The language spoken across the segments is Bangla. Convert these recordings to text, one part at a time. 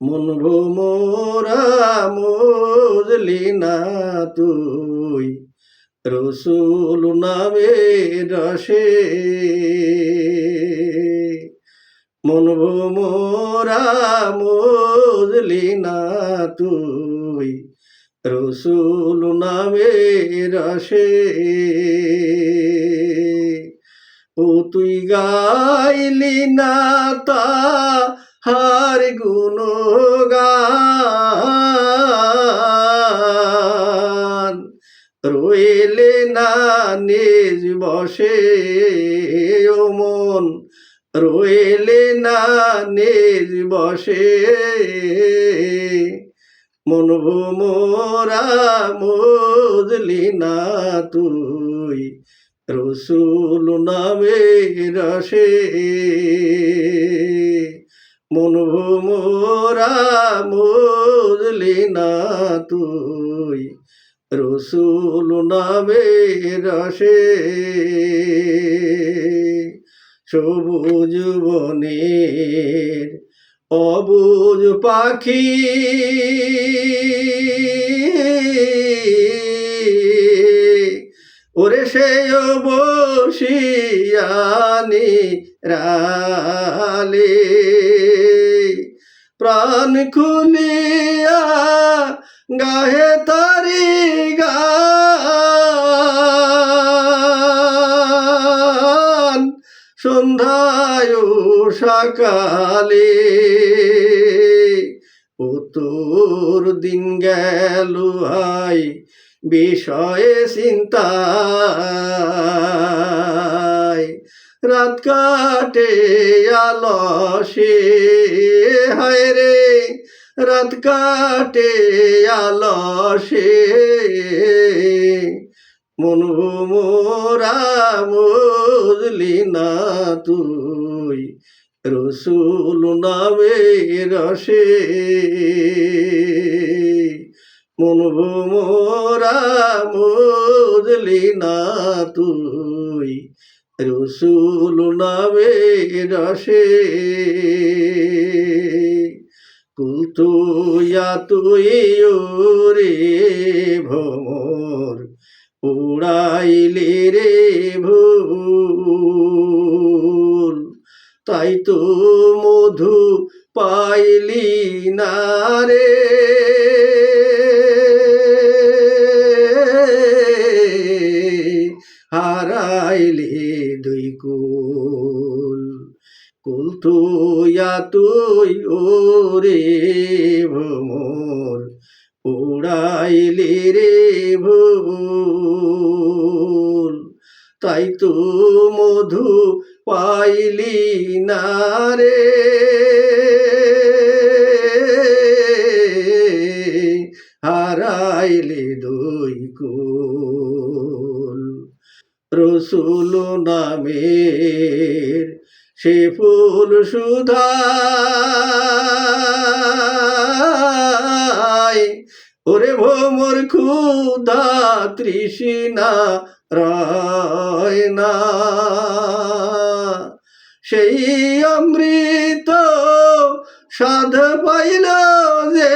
মন ভোমরা মজলি না তুই রসুল নামে রসে। মন ভোমরা মজলি না তুই রসুল নামে রসে। ও তুই গাইলি না তাহার গুণগান, রইলে না নিজ বসে। ও মন রইলে না নিজ বসে। মন ভোমরা মজলি না তুই রসুল নামে রসে। মন ভোমরা মজলি না তুই রসুল নামে রসে। সবুজ বনের অবুজ পাখি ওরে সেও বসিয়ানি রালে, প্রাণ খুলিয়া গাহে তারি গান, সন্ধ্যায় সকালে। ও তোর দিন গেল হাই বিষয়ে চিন্তায়, রাত কাটে আলসে। হায় রে রাত কাটে আলসে। মন ভোমরা মজলি না তুই রসুল নামে রসে। মন ভোমরা মজলি না তুই রসুল নামে রসে। কুল তুইয়া তুই রে ভোমর উড়াইলে রে ভুল, তাই তো মধু পাইলি না রে। হারাইলি দুই কুল, কুল তুইয়া তুই ওরে ভোমর উড়াইলি রে ভুল, তাই তো মধু পাইলি না রে। হারাইলি দুই কুল। রসুল নামের সে ফুল সুধায়, ওরে ভোমর ক্ষুধা তৃষ্ণা রয় না। সেই অমৃত সাধ পাইল যে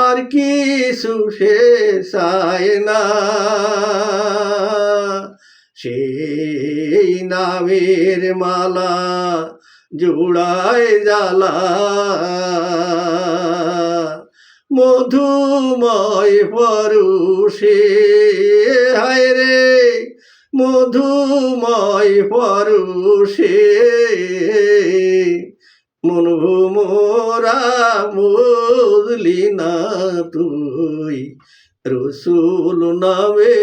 আর কিছু সে চায় না। সেই নামের মালা জোড়ায় জ্বালা, মধুময় পরশে। হায় রে মধুময় পরশে। মন ভোমরা মজলি না তুই রসুল নামে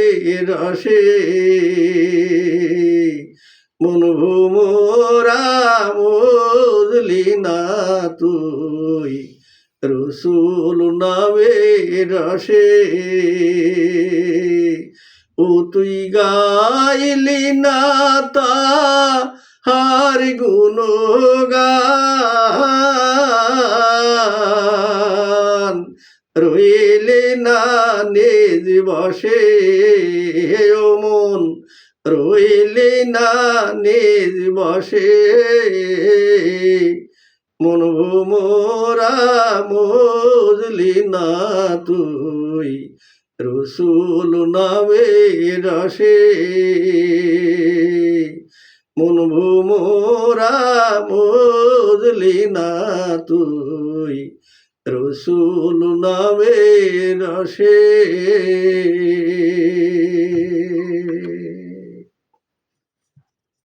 রসে। মন ভোমরা মজলি না তুই রসুল নামে রসে। ও তুই গাইলি না তাহার গুণগান, রইলে না নিজ বসে। ও মন রইলি না নিজ বসে মন ভোমরা বুঝলি না তুই রসুল নামে রসে মন ভোমরা বুঝলি না তুই রসুল নামে রসে